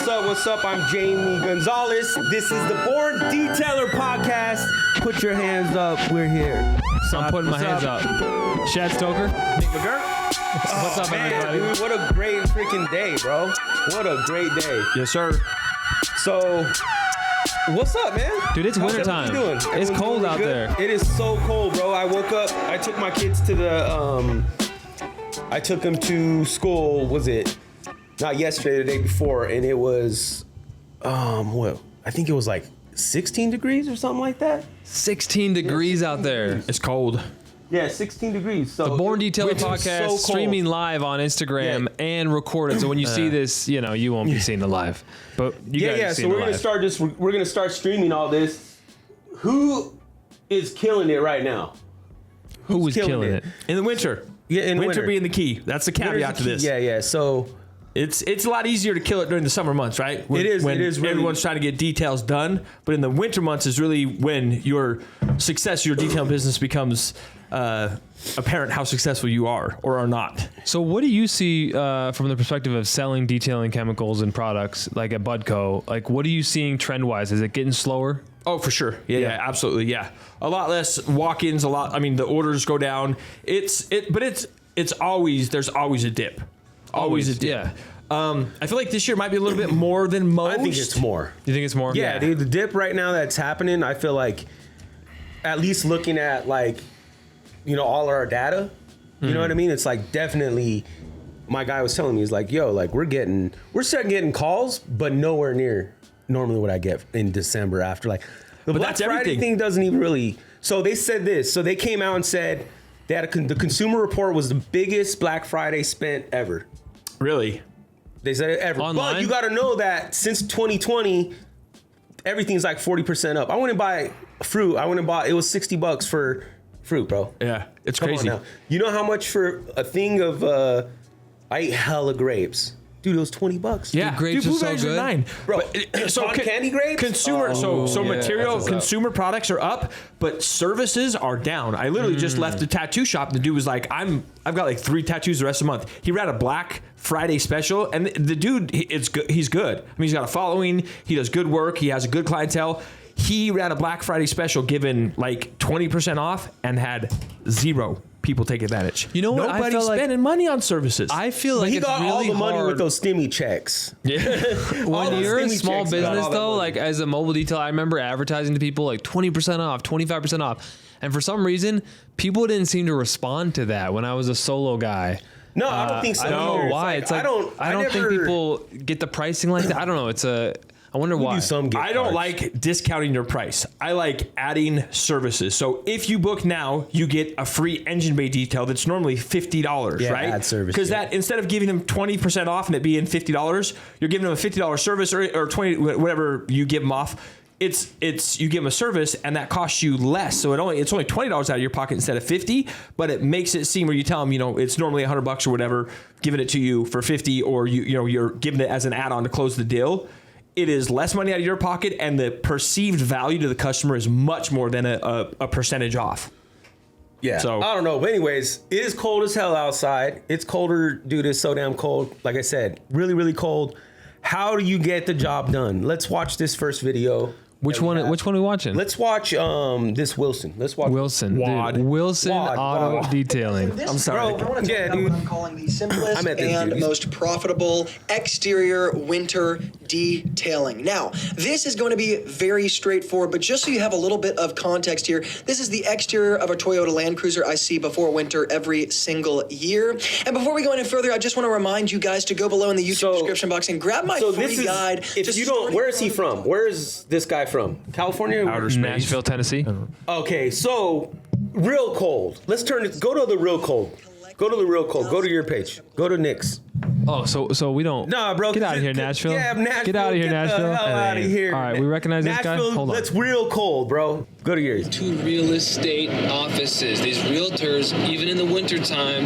up? What's up? I'm Jamie Gonzalez. This is the Born Detailer Podcast. Put your hands up. We're here. I'm putting my hands up. Shad Stoker. Nick McGirt. What's up, everybody? Dude, what a great freaking day, bro. What a great day. Yes, sir. So, what's up, man? Dude, it's wintertime. It's cold out there. It is so cold, bro. I woke up. I took my kids to the. I took them to school. Was it not yesterday? The day before, and it was, what? I think it was like 16 degrees or something like that. 16 degrees out there. It's cold. Yeah, 16 degrees. So the Born Detailer Podcast streaming live on Instagram and recorded. So when you see this, you know you won't be seeing it live, but you guys see it live. So we're gonna start streaming all this. Who is killing it right now? Who is killing it in the winter? Yeah, in winter being the key. That's the caveat to this. Yeah. So it's a lot easier to kill it during the summer months, right? It is really, everyone's trying to get details done, but in the winter months is really when your success, your detailing business becomes apparent how successful you are or are not. So what do you see from the perspective of selling detailing chemicals and products like at Budco? Like, what are you seeing trend wise? Is it getting slower? Oh, for sure. Yeah, absolutely. Yeah. A lot less walk-ins, the orders go down. It's always, there's always a dip. Always a dip. Yeah. I feel like this year might be a little bit more than most. I think it's more. You think it's more? Yeah, dude, the dip right now that's happening, I feel like, at least looking at like, all our data, you know what I mean? It's like definitely, my guy was telling me, he's like, yo, like we're starting getting calls, but nowhere near normally what I get in December after like the Black Friday thing doesn't even really. So they said this. So they came out and said they had the Consumer Report was the biggest Black Friday spent ever. Really? They said it ever. Online? But you got to know that since 2020, everything's like 40% up. I went and buy fruit. It was $60 for fruit, bro. Yeah, it's Come crazy. on now. You know how much for a thing of? I ate hella grapes. Dude, it was $20. Yeah, grapes are so good. $9, Bro. So candy grapes? Consumer, material, consumer products are up, but services are down. I literally just left the tattoo shop. The dude was like, I've got like 3 tattoos the rest of the month. He ran a Black Friday special, and the dude, he's good. I mean, he's got a following. He does good work. He has a good clientele. He ran a Black Friday special, given like 20% off, and had 0 people take advantage. You know what? Nobody's spending money on services. I feel like He got it's really all the money hard with those stimmy checks. Yeah. When you're a small business, though, like as a mobile detailer, I remember advertising to people like 20% off, 25% off. And for some reason, people didn't seem to respond to that when I was a solo guy. No, I don't think so. I don't know why. It's like, I don't think people get the pricing like that. I don't know. I wonder why. I don't like discounting your price. I like adding services. So if you book now, you get a free engine bay detail that's normally $50, right? Add service. Because that instead of giving them 20% off and it being $50, you're giving them a $50 service or 20, whatever you give them off. It's you give them a service and that costs you less. So it's only $20 out of your pocket instead of $50, but it makes it seem where you tell them, it's normally $100 or whatever, giving it to you for $50, or you're giving it as an add-on to close the deal. It is less money out of your pocket, and the perceived value to the customer is much more than a percentage off. Yeah. So I don't know. But anyways, it is cold as hell outside. It's colder, dude. It's so damn cold. Like I said, really, really cold. How do you get the job done? Let's watch this first video. Which one are we watching? Let's watch this Wilson. Let's watch Wilson. WAD. Dude, Wilson Auto Detailing. I'm sorry. I want to talk about what I'm calling the simplest and most profitable exterior winter detailing. Now, this is going to be very straightforward, but just so you have a little bit of context here, this is the exterior of a Toyota Land Cruiser I see before winter every single year. And before we go any further, I just want to remind you guys to go below in the YouTube description box and grab my free guide. If you don't, where is he from? Where is this guy from? California? Outer space. Nashville, Tennessee. Okay, so real cold. Let's go to the real cold. Go to the real cold. Go to your page. Go to Nick's. Oh, so we don't. Nah, bro. Get out of here, Nashville. Yeah, Nashville. Get out of here, Nashville. Get the hell out of here. All right, we recognize this guy. Nashville, Hold on. that's real cold, bro. Go to yours. 2 real estate offices. These realtors, even in the wintertime.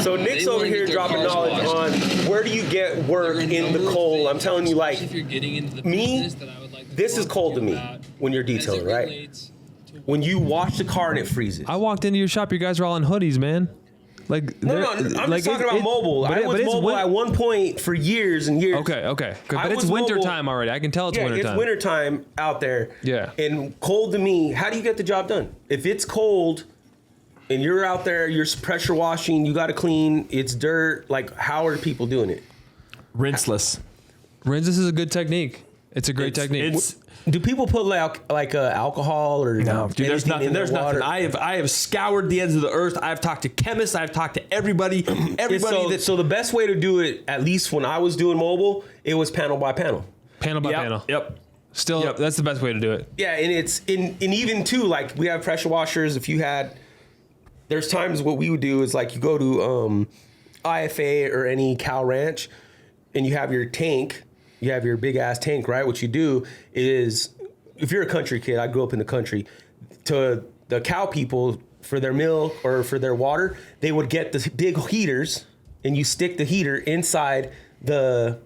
So Nick's over here dropping knowledge on where do you get work in the cold. I'm telling you, like, if you're getting into the me, business that I would like to this is cold to me when you're detailing, right? When you wash the car and it freezes. I walked into your shop. You guys are all in hoodies, man. Like No, I'm just talking about mobile. I was mobile at one point for years and years. Okay. But it's winter time already. I can tell it's winter time. It's winter time out there. Yeah. And cold to me, how do you get the job done? If it's cold and you're out there, you're pressure washing, you got to clean, it's dirt, like how are people doing it? Rinseless. Rinseless is a good technique. It's a great technique. Do people put like alcohol or no? Dude, there's nothing. There's nothing. I have scoured the ends of the earth. I've talked to chemists. I've talked to everybody. So the best way to do it, at least when I was doing mobile, it was panel by panel. Panel by panel. Yep. Still, that's the best way to do it. Yeah, and it's and even too, like we have pressure washers. If you had, there's times what we would do is like you go to IFA or any cow ranch, and you have your tank. You have your big ass tank, right? What you do is, if you're a country kid, I grew up in the country, to the cow people for their milk or for their water, they would get the big heaters and you stick the heater inside the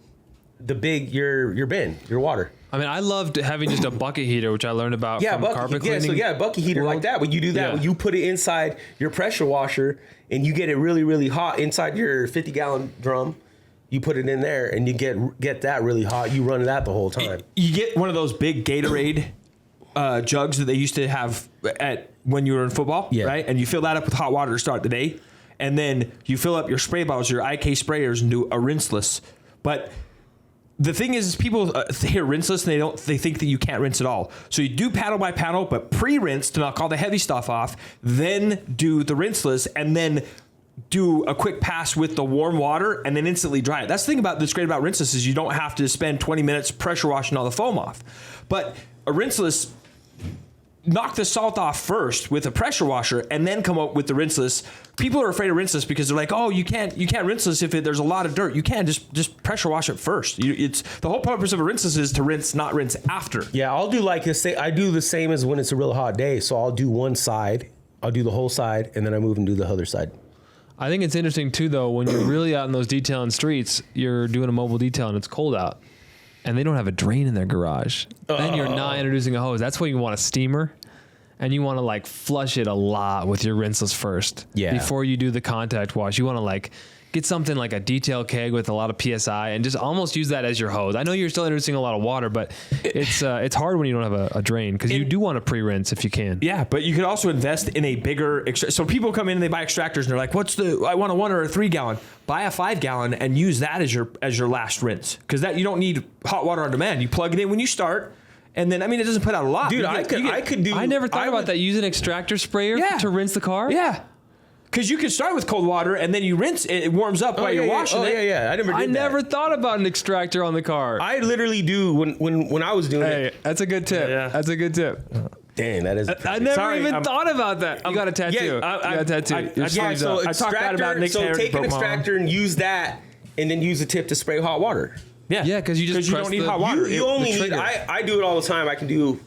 big, your bin, your water. I mean, I loved having just a bucket heater, which I learned about from carpet cleaning. Bucket heater like that. When you do that, when you put it inside your pressure washer and you get it really, really hot inside your 50-gallon drum, you put it in there and you get that really hot. You run that the whole time. You get one of those big Gatorade jugs that they used to have when you were in football, right? And you fill that up with hot water to start the day. And then you fill up your spray bottles, your IK sprayers, and do a rinseless. But the thing is people hear rinseless and they think that you can't rinse at all. So you do panel by panel, but pre-rinse to knock all the heavy stuff off, then do the rinseless, and then do a quick pass with the warm water and then instantly dry it. That's the thing that's great about rinseless is you don't have to spend 20 minutes pressure washing all the foam off. But a rinseless, knock the salt off first with a pressure washer and then come up with the rinseless. People are afraid of rinseless because they're like, oh, you can't rinseless if there's a lot of dirt. You can't just pressure wash it first. It's the whole purpose of a rinseless is to rinse, not rinse after. Yeah, I'll do like this. I do the same as when it's a real hot day. So I'll do one side, I'll do the whole side, and then I move and do the other side. I think it's interesting too, though, when you're really out in those detailing streets, you're doing a mobile detail and it's cold out, and they don't have a drain in their garage. Then you're not introducing a hose. That's when you want a steamer, and you want to like flush it a lot with your rinseless first. Yeah. Before you do the contact wash, you want to like get something like a detail keg with a lot of PSI and just almost use that as your hose. I know you're still introducing a lot of water, but it's hard when you don't have a drain because you do want to pre-rinse if you can. Yeah, but you could also invest in a bigger. So people come in and they buy extractors and they're like, I want a 1 or a 3 gallon. Buy a 5 gallon and use that as your last rinse because that you don't need hot water on demand. You plug it in when you start. And then, I mean, it doesn't put out a lot. Dude, I never thought about that. Use an extractor sprayer to rinse the car? Yeah. Because you can start with cold water and then you rinse it warms up while you're washing it. Yeah. I never thought about an extractor on the car. I literally do when I was doing it. That's a good tip. Yeah. That's a good tip. Dang, that is. I never even thought about that. You got a tattoo. You got a tattoo. So I talked that about Nick's hair. So take an extractor and use that, and then use a tip to spray hot water. Yeah, because you don't need hot water. You only need. I do it all the time. I can do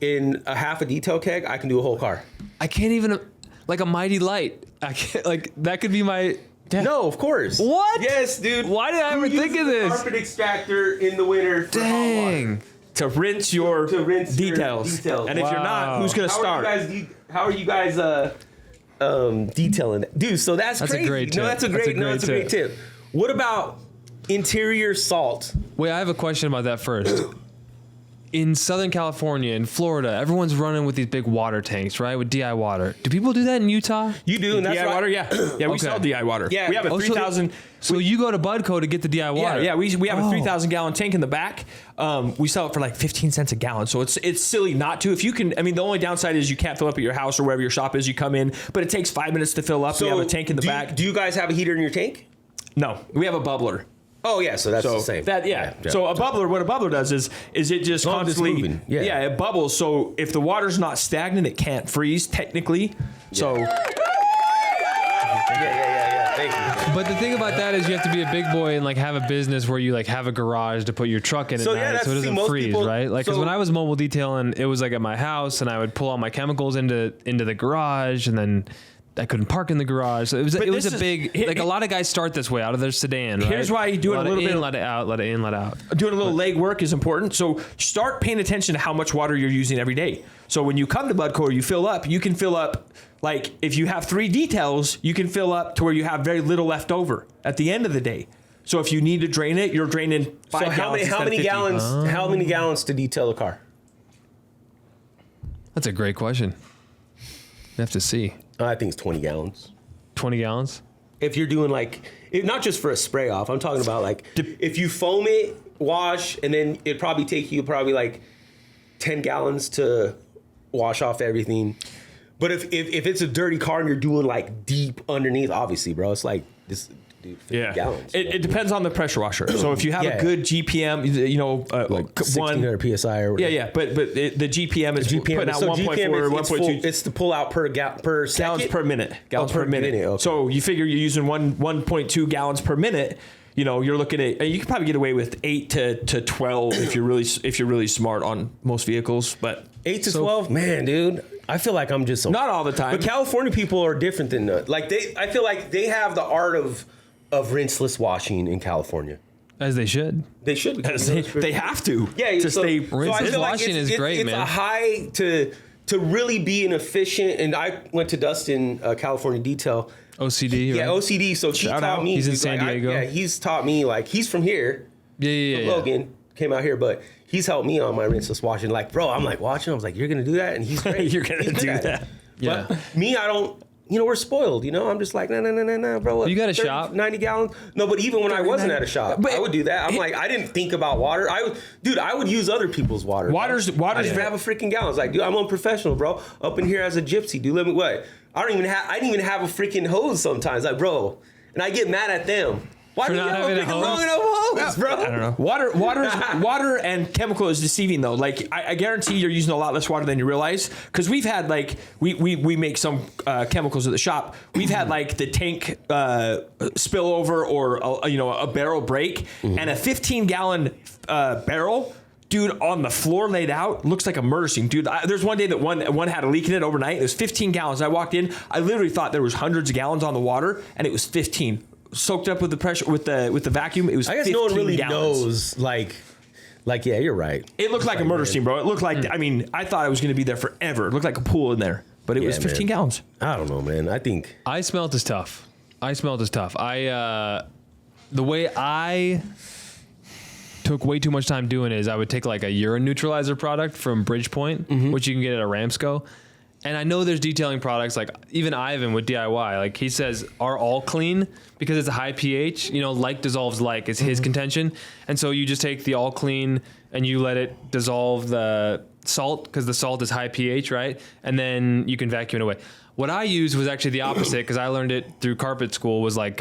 in a half a detail keg. I can do a whole car. I can't even like a Mighty Light. I can't like that could be my. No, of course. What? Yes, dude. Why did I ever think of this? Carpet extractor in the winter. For Dang. To rinse your details. And if you're not, who's gonna start? How are you guys detailing that? Dude, so that's crazy. A great tip. That's a great tip. What about interior salt? Wait, I have a question about that first. In Southern California, in Florida, everyone's running with these big water tanks, right? With DI water. Do people do that in Utah? You do, and that's DI water, yeah. We sell DI water. Yeah, we have a 3,000. So you go to Budco to get the DI water. Yeah. We have a 3,000 gallon tank in the back. We sell it for like 15 cents a gallon. So it's silly not to. If you can, I mean, the only downside is you can't fill up at your house or wherever your shop is. You come in, but it takes 5 minutes to fill up. So we have a tank in the back. Do you guys have a heater in your tank? No, we have a bubbler. Oh yeah, so that's the same. So a bubbler, what a bubbler does is it just constantly, it bubbles. So if the water's not stagnant, it can't freeze technically. So. Thank you. But the thing about that is you have to be a big boy and like have a business where you like have a garage to put your truck in at night so it doesn't freeze, right? Like because when I was mobile detailing, it was like at my house and I would pull all my chemicals into the garage and then I couldn't park in the garage. So it was a big, like a lot of guys start this way out of their sedan. Right? Here's why you do it a little bit. Let it out, let it in, let it out. Doing a little leg work is important. So start paying attention to how much water you're using every day. So when you come to Budco, you fill up, you can fill up, like if you have 3 details, you can fill up to where you have very little left over at the end of the day. So if you need to drain it, you're draining 5 gallons. How many gallons? How many gallons to detail a car? That's a great question. We have to see. I think it's 20 gallons. 20 gallons? If you're doing not just for a spray off, I'm talking about if you foam it, wash, and then it'd probably take you like 10 gallons to wash off everything. But if it's a dirty car and you're doing like deep underneath, obviously, bro, it's like this. 50 gallons. It depends on the pressure washer. So if you have a good GPM, like 1600 psi or whatever. Yeah. But the GPM is putting out 1.4 or 1.2. It's the pull out per second? Gallons per minute. Gallons per minute. Okay. So you figure you're using 1.2 gallons per minute. You're looking at, you can probably get away with 8 to 12 if you're really smart on most vehicles. But 8 to 12, man, dude. I feel like I'm just not all the time. But California people are different than I feel like they have the art of rinseless washing in California. As they should. They should. They have to. Yeah. To stay rinseless washing is great, man. It's a high to really be an efficient. And I went to Dustin, California Detail. OCD. Yeah, right? OCD. So he taught me. He's in San Diego. He's taught me he's from here. Yeah. Logan came out here, but he's helped me on my rinseless washing. Like, bro, I'm like watching. I was like, you're gonna do that, and he's great. You're gonna do that. Yeah. But me, I don't. We're spoiled, I'm just like, no, bro. You got a shop? 90 gallons? No, but even when I wasn't at a shop, I would do that. I'm like, I didn't think about water. I would use other people's water. Water's I didn't have a freaking gallons. Like, dude, I'm unprofessional, bro. Up in here as a gypsy, dude. Let me what? I didn't even have a freaking hose sometimes, like, bro. And I get mad at them. Why do you have a long enough hose, bro? I don't know. Water and chemical is deceiving though. Like I guarantee you're using a lot less water than you realize. Because we've had we make some chemicals at the shop. We've had the tank spill over or a barrel break, and a 15-gallon barrel. Dude, on the floor laid out, looks like a murder scene. Dude, there's one day that one had a leak in it overnight. It was 15 gallons. I walked in. I literally thought there was hundreds of gallons on the water, and it was 15. Soaked up with the pressure with the vacuum. It was. I guess no one really knows. Like, yeah, you're right. It looked like a murder scene, bro. It looked like. I mean, I thought it was going to be there forever. It looked like a pool in there, but it was 15 gallons. I don't know, man. I think ice melt is tough. The way I took way too much time doing is I would take like a urine neutralizer product from Bridgepoint, which you can get at a Ramsco. And I know there's detailing products like even Ivan with DIY, like he says are all clean because it's a high pH, like dissolves like is his contention. And so you just take the all clean and you let it dissolve the salt because the salt is high pH, right? And then you can vacuum it away. What I used was actually the opposite because I learned it through carpet school was like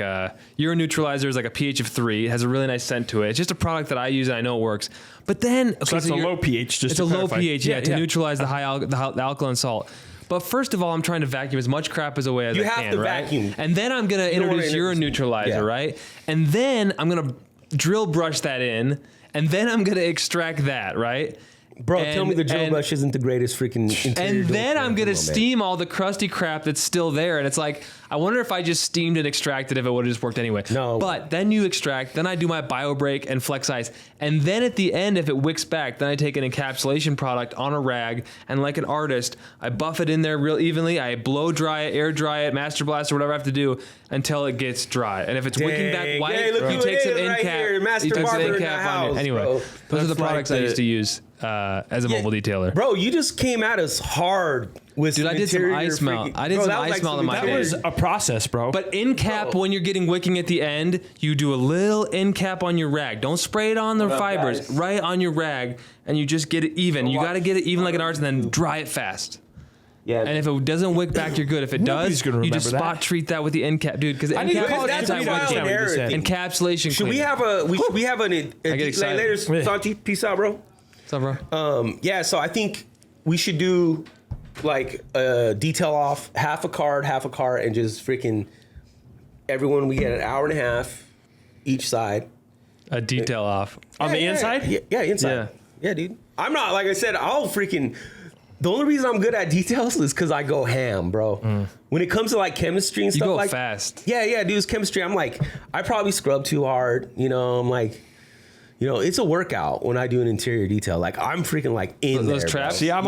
urine neutralizer is like a pH of 3. It has a really nice scent to it. It's just a product that I use and I know it works. But then so it's a low pH. It's a low pH, to neutralize the high the alkaline salt. But first of all, I'm trying to vacuum as much crap as away as I can, right? You have to vacuum. And then I'm going to introduce urine neutralizer, right? And then I'm going to drill brush that in, and then I'm going to extract that, right? Bro, tell me the drill brush isn't the greatest freaking interior. And then I'm going to steam all the crusty crap that's still there. And it's like, I wonder if I just steamed and extracted if it would have just worked anyway. No. But then you extract, then I do my BioBreak and Flex Ice. And then at the end, if it wicks back, then I take an encapsulation product on a rag. And like an artist, I buff it in there real evenly. I blow dry it, air dry it, master blast or whatever I have to do until it gets dry. And if it's wicking back white, you take some end cap. You take some end cap on it. Anyway, those are the products I used to use. As a mobile detailer. Bro, you just came at us hard with Dude, I did some ice melt. I did some ice melt in my day. That was a process, bro. But end cap, when you're getting wicking at the end, you do a little end cap on your rag. Don't spray it on the fibers, right on your rag, and you just get it even. You got to get it even like an artist and then dry it fast. Yeah. And if it doesn't wick back, you're good. If it does, you just spot treat that with the end cap, dude. Because end cap is anti-wicking. Encapsulation. Should we have an later, Santi? Peace out, bro. What's up, bro? Yeah, so I think we should do like a detail off, half a card, and just freaking everyone, we get an hour and a half each side. A detail off. On the inside? Yeah, inside. Yeah, dude. I'm not, like I said, I'll freaking The only reason I'm good at details is because I go ham, bro. When it comes to like chemistry and stuff, go like fast. Yeah, dude. It's chemistry. I'm like, I probably scrub too hard. You know, I'm like, you know, it's a workout when I do an interior detail. Like I'm freaking like in those there, traps. bro. See, I'm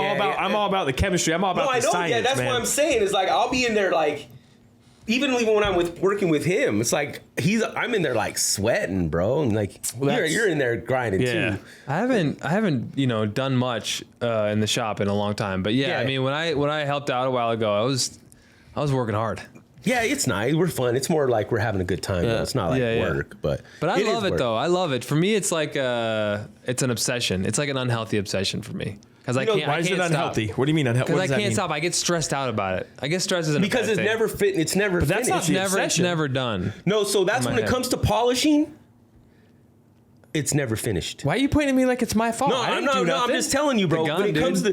all about the chemistry. I'm all about the science. Yeah, that's man. what I'm saying. Is like I'll be in there like. Even when I'm working with him, it's like I'm in there like sweating, bro, and like you're in there grinding too. I haven't done much in the shop in a long time, but I mean when I helped out a while ago, I was working hard. Yeah, it's nice. We're fun. It's more like we're having a good time. Yeah. It's not like work, but I love it though. I love it. For me, it's like it's an obsession. It's like an unhealthy obsession for me. Because I can't. Why is it unhealthy? What do you mean unhealthy? Because I can't stop. I get stressed out about it. I get stressed because it's never fit. It's never. But that's finished. not it's never done. No, so that's when it comes to polishing. It's never finished. Why are you pointing at me like it's my fault? No, I'm just telling you, bro. When it comes to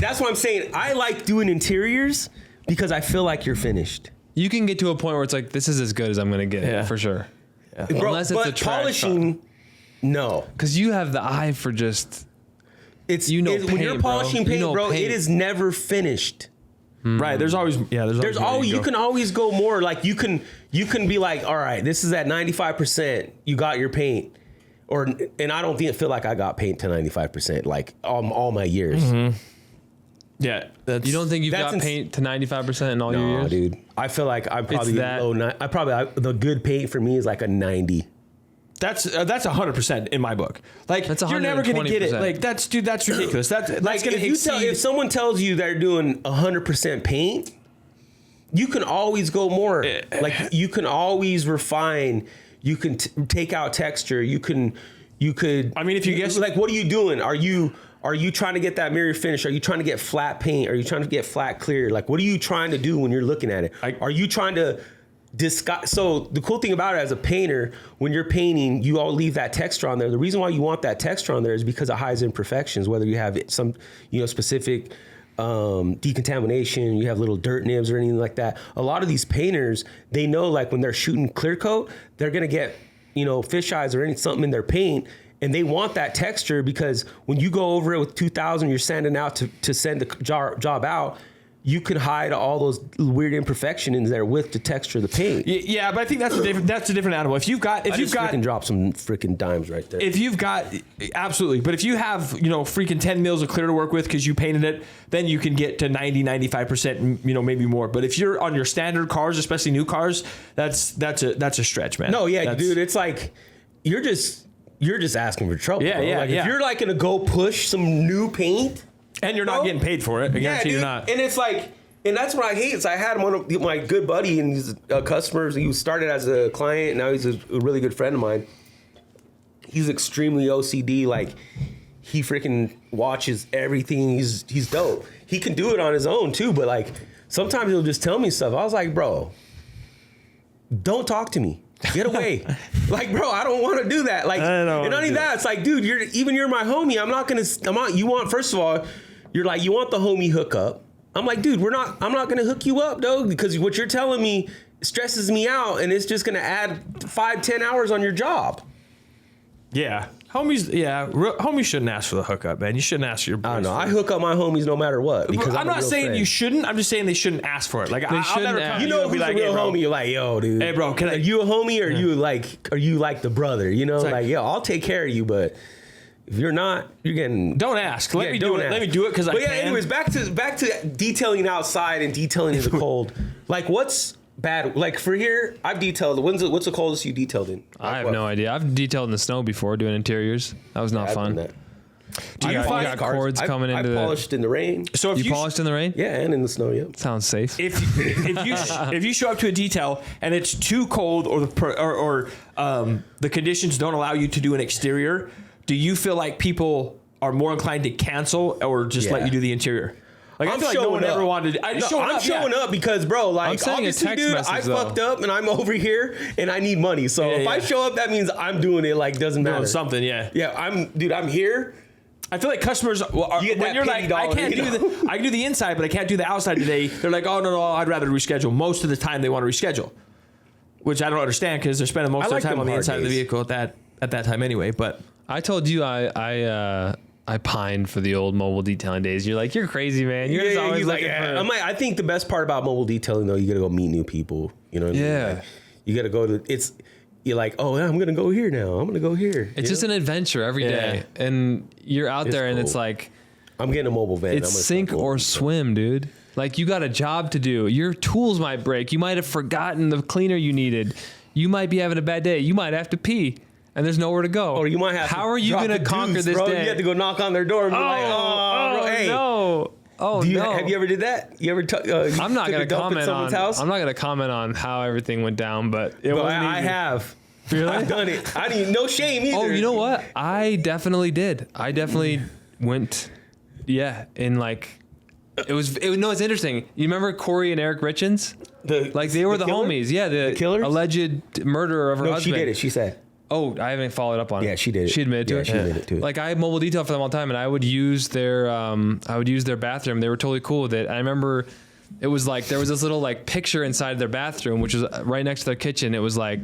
that's what I'm saying. I like doing interiors because I feel like you're finished. You can get to a point where it's like this is as good as I'm gonna get for sure. Yeah. Bro, unless it's a trash polishing. No, because you have the eye for just. It's paint, when you're polishing paint, bro. It is never finished. Right. There's always you can always go more. Like you can be like, all right, this is at 95%. You got your paint, and I don't feel like I got paint to 95%. Like all my years. Mm-hmm. Yeah. You don't think you've got paint to 95% in all your years? Dude. I feel like I'm probably low. The good paint for me is like a 90. That's 100% in my book. Like you're never gonna get it. Like that's ridiculous. That's like gonna if someone tells you they're doing 100% paint, you can always go more. Like you can always refine. You can take out texture. You could. I mean, if you guess, like, what are you doing? Are you trying to get that mirror finish? Are you trying to get flat paint? Are you trying to get flat clear? Like, what are you trying to do when you're looking at it? Are you trying to so the cool thing about it as a painter, when you're painting, you all leave that texture on there. The reason why you want that texture on there is because it hides imperfections, whether you have some, specific decontamination, you have little dirt nibs or anything like that. A lot of these painters, they know like when they're shooting clear coat, they're going to get, fish eyes or something in their paint. And they want that texture because when you go over it with 2000, you're sanding out to send the job out, you can hide all those weird imperfections in there with the texture of the paint. Yeah, but I think that's a different animal. If you've got drop some freaking dimes right there. If you've got absolutely, but if you have freaking 10 mils of clear to work with because you painted it, then you can get to 90-95%, maybe more. But if you're on your standard cars, especially new cars, that's a stretch, man. No, yeah, dude, it's like you're just asking for trouble. Yeah, bro. yeah, like yeah. If you're like gonna go push some new paint. And you're not getting paid for it. I guarantee you're not. And it's like, and that's what I hate. Is I had one of my good buddy and his customers. He started as a client. Now he's a really good friend of mine. He's extremely OCD. Like he freaking watches everything. He's dope. He can do it on his own too. But like sometimes he'll just tell me stuff. I was like, bro, don't talk to me. Get away. Like, bro, I don't want to do that. Like, and not only that, it's like, dude, you're my homie. First of all, you're like, you want the homie hookup. I'm like, dude, I'm not going to hook you up, though, because what you're telling me stresses me out and it's just going to add 5-10 hours on your job. Yeah. Homies shouldn't ask for the hookup, man. You shouldn't ask your boys. I don't know. I hook up my homies no matter what. Because I'm not saying you shouldn't. I'm just saying they shouldn't ask for it. Like I'll never come. You know who's a real homie? You're like, yo, dude. Hey, bro, are you a homie or are you like the brother? Like, yo, I'll take care of you, but if you're not, you're getting. Don't ask. Let me do it. Let me do it because I can. Anyways, back to detailing outside and detailing in the cold. Like, what's bad? Like for here, I've detailed. What's the coldest you detailed in? I have no idea. I've detailed in the snow before doing interiors. That was not fun. You got cords coming into the. I polished in the rain. So if you polished in the rain? Yeah, and in the snow. Yeah. Sounds safe. If you show up to a detail and it's too cold or the conditions don't allow you to do an exterior, do you feel like people are more inclined to cancel or just let you do the interior? Like, I feel like no one ever wanted. I'm showing up because, bro, like, obviously, dude, I fucked up and I'm over here and I need money. So if I show up, that means I'm doing it. Like, doesn't matter. Something, yeah. Yeah, I'm here. I feel like customers, when you're like, I can do the inside, but I can't do the outside today. They're like, oh no, I'd rather reschedule. Most of the time, they want to reschedule, which I don't understand because they're spending most of the time on the inside of the vehicle at that time anyway. But I told you I I pined for the old mobile detailing days. You're like, you're crazy, man. You're just always looking for. I'm like, I think the best part about mobile detailing though, you got to go meet new people. You know what I mean? Like, you got to go to. You're like, oh, I'm gonna go here now. I'm gonna go here. It's just an adventure every day, and you're out there, and it's like, I'm getting a mobile van. It's sink or swim, dude. Like, you got a job to do. Your tools might break. You might have forgotten the cleaner you needed. You might be having a bad day. You might have to pee, and there's nowhere to go. Or you might have. How are you gonna conquer this day? You have to go knock on their door and be like, bro, hey. No. Oh no! Have you ever did that? You ever? I'm not gonna comment on. House? I'm not gonna comment on how everything went down, but it wasn't I have. Really? I've done it. I didn't. No shame either. Oh, you know what? I definitely did. I definitely went. Yeah, in like, no, it's interesting. You remember Corey and Eric Richins? They were the homies. Yeah, the killers? Alleged murderer of her husband. She did it. She said. Oh, I haven't followed up on it. Yeah, she did it. She admitted to it. She admitted to it. Like, I mobile detail for them all the time, and I would use their bathroom. They were totally cool with it. I remember it was like there was this little like picture inside their bathroom, which was right next to their kitchen. It was like,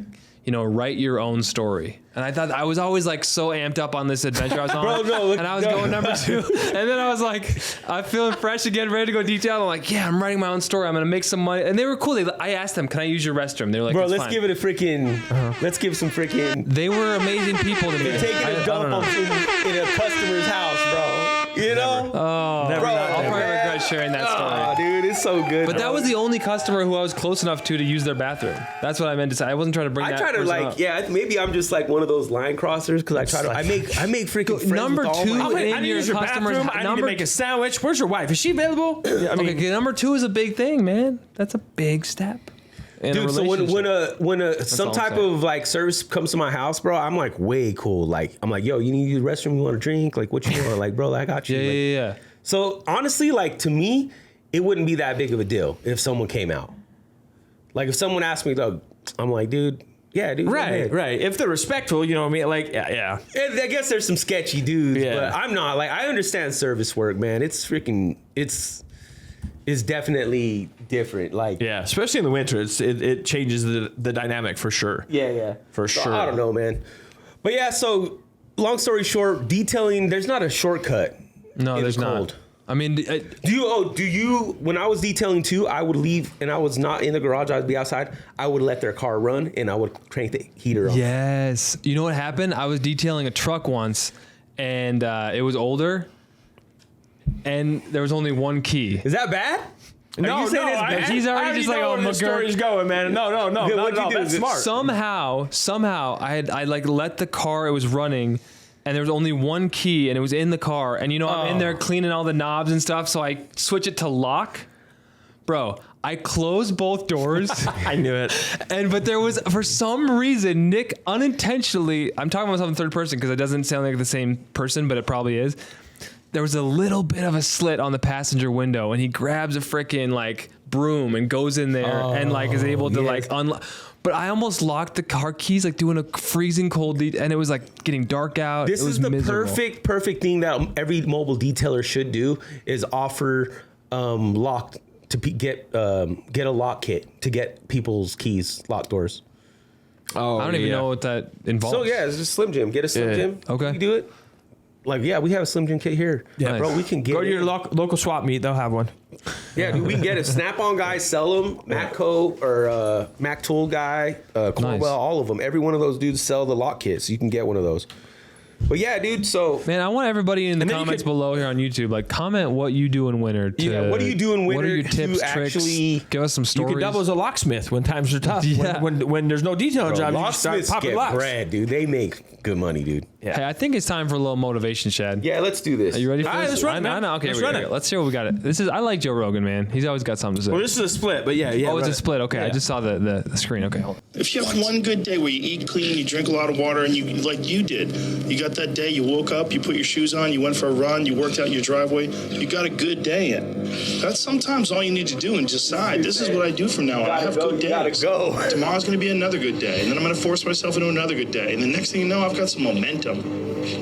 write your own story. And I thought I was always like so amped up on this adventure I was on. And I was going number 2. And then I was like, I'm feeling fresh again, ready to go detail. I'm like, yeah, I'm writing my own story. I'm going to make some money. And they were cool. I asked them, can I use your restroom? They were like, bro, let's give it a freaking, let's give some freaking. They were amazing people to me. Taking a dump in a customer's house, bro. You know? Oh, bro, I'll probably regret sharing that story. Oh, dude, it's so good. But that was the only customer who I was close enough to use their bathroom. That's what I meant to say. I wasn't trying to bring that. I try to like, maybe I'm just like one of those line crossers because I try to. I make freaking friends number with all 2 my, in your customers. I need to make a sandwich. Where's your wife? Is she available? I mean, okay, number 2 is a big thing, man. That's a big step. Dude, so when some type of like service comes to my house, bro, I'm like way cool. Like I'm like, yo, you need to use the restroom? You want to drink? Like what you want? Like, bro, I got you. Yeah. So honestly, like to me, it wouldn't be that big of a deal if someone came out. Like if someone asked me, though, I'm like, dude. Yeah, dude. Right. If they're respectful, you know what I mean? Like, yeah. I guess there's some sketchy dudes, but I'm not. Like, I understand service work, man. It's definitely different. Like, yeah, especially in the winter, it changes the dynamic for sure. Yeah. For sure. I don't know, man. But yeah, so long story short, detailing, there's not a shortcut. No, there's not. I mean, do you? When I was detailing too, I would leave and I was not in the garage. I'd be outside. I would let their car run and I would crank the heater on. Yes. You know what happened? I was detailing a truck once, and it was older, and there was only one key. Is that bad? No, he's already just like, oh, the story's going, man. No, that's smart. Somehow, I like let the car. It was running. And there was only one key, and it was in the car. And I'm in there cleaning all the knobs and stuff, so I switch it to lock. Bro, I closed both doors. I knew it. But there was, for some reason, Nick unintentionally, I'm talking about myself in third person because it doesn't sound like the same person, but it probably is. There was a little bit of a slit on the passenger window, and he grabs a freaking like broom and goes in there and like is able to like unlock. But I almost locked the car keys, like doing a freezing cold, and it was like getting dark out. This is the perfect thing that every mobile detailer should do is offer lock to get a lock kit to get people's keys, lock doors. Oh, I don't even know what that involves. So yeah, it's just Slim Jim. Get a Slim Jim. Okay, you do it. Like, yeah, we have a Slim Jim kit here. Yeah, bro, we can get Go to your local swap meet. They'll have one. Yeah, dude, we can get it. Snap-on guys sell them. Macco or Mac Tool guy, Cornwell, all of them. Every one of those dudes sell the lock kits. You can get one of those. But yeah, dude, so... Man, I want everybody in the comments below here on YouTube, like, comment what you do in winter. What do you do in winter? What are your tips, tricks? Give us some stories. You can double as a locksmith when times are tough. Yeah. When there's no detail job, you just start popping locks. Bread, dude. They make good money, dude. Yeah. Hey, I think it's time for a little motivation, Shad. Yeah, let's do this. Are you ready for this? Let's run it, man. Okay, let's run it. Let's hear what we got. I like Joe Rogan, man. He's always got something to say. Well, this is a split, but yeah. Oh, it's a split. Okay, I just saw the screen. Okay, hold on. If you have one good day where you eat clean, you drink a lot of water, and you like you did, you got that day, you woke up, you put your shoes on, you went for a run, you worked out in your driveway, you got a good day in. That's sometimes all you need to do and decide, this is what I do from now on. I have good days. Tomorrow's going to be another good day, and then I'm going to force myself into another good day. And the next thing you know, I've got some momentum.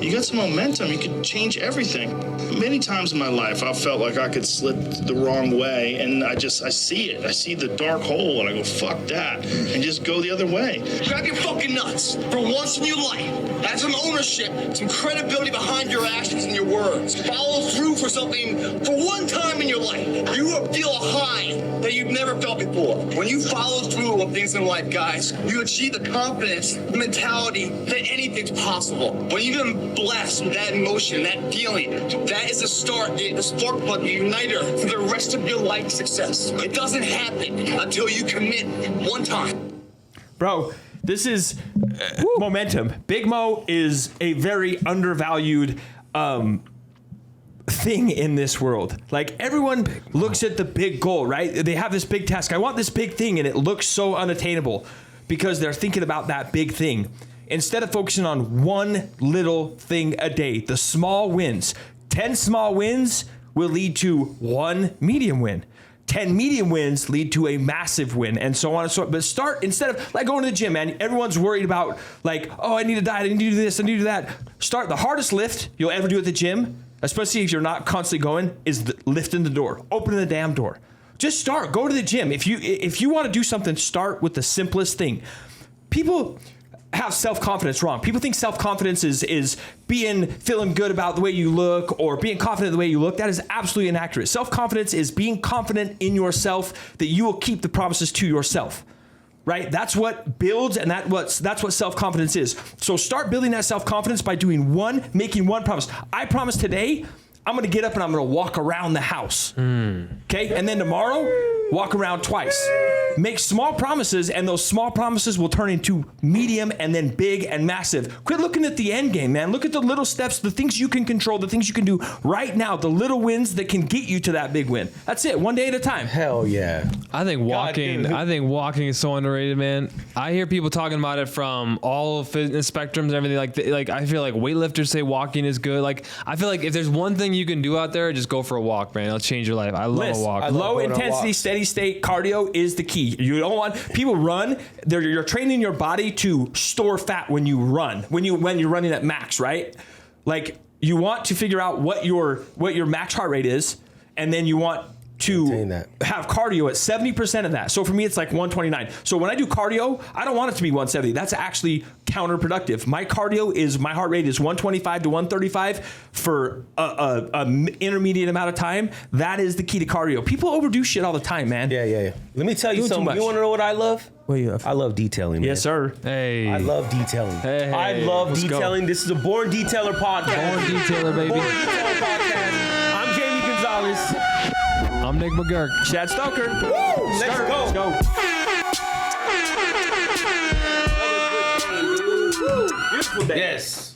You got some momentum, you could change everything. Many times in my life, I've felt like I could slip the wrong way, and I see it. I see the dark hole, and I go, fuck that, and just go the other way. Grab your fucking nuts for once in your life. Have some ownership, some credibility behind your actions and your words. Follow through for something for one time in your life. You will feel a high that you've never felt before. When you follow through on things in life, guys, you achieve the confidence, the mentality that anything's possible. When you've been blessed with that emotion, that feeling, that is the start, the spark plug, the uniter for the rest of your life success. It doesn't happen until you commit one time. Bro, this is momentum. Big Mo is a very undervalued thing in this world. Like, everyone looks at the big goal, right? They have this big task. I want this big thing, and it looks so unattainable because they're thinking about that big thing instead of focusing on one little thing a day. The small wins. 10 small wins will lead to one medium win. 10 medium wins lead to a massive win, and so on and so on. But start, instead of like going to the gym, man, everyone's worried about like, oh, I need to diet, I need to do this, I need to do that. Start the hardest lift you'll ever do at the gym, especially if you're not constantly going, is lifting the door, opening the damn door. Just start, go to the gym. If you want to do something, start with the simplest thing. People have self-confidence wrong. People think self-confidence is feeling good about the way you look or being confident in the way you look. That is absolutely inaccurate. Self-confidence is being confident in yourself that you will keep the promises to yourself. Right? That's what builds, and that's what self-confidence is. So start building that self-confidence by making one promise. I promise today, I'm going to get up and I'm going to walk around the house. Okay? And then tomorrow, walk around twice. Make small promises, and those small promises will turn into medium and then big and massive. Quit looking at the end game, man. Look at the little steps, the things you can control, the things you can do right now, the little wins that can get you to that big win. That's it, one day at a time. Hell yeah. I think walking is so underrated, man. I hear people talking about it from all fitness spectrums and everything. Like I feel like weightlifters say walking is good. Like, I feel like if there's one thing you can do out there, just go for a walk, man. It'll change your life. I love a walk. Low intensity, steady state cardio is the key. You don't want people run. You're training your body to store fat when you run. When you're running at max, right? Like, you want to figure out what your max heart rate is, and then you want to have cardio at 70% of that. So for me, it's like 129. So when I do cardio, I don't want it to be 170. That's actually counterproductive. My heart rate is 125 to 135 for a intermediate amount of time. That is the key to cardio. People overdo shit all the time, man. Yeah. Let me tell you something. You want to know what I love? What do you love? I love detailing, man. Yes, sir. Hey. I love detailing. Hey, I love let's detailing. go. This is a Born Detailer podcast. Born Detailer, baby. Born Detailer podcast. I'm Jamie Gonzalez. I'm Nick McGurk. Chad Stoker. Woo! Let's go. Beautiful day. Yes.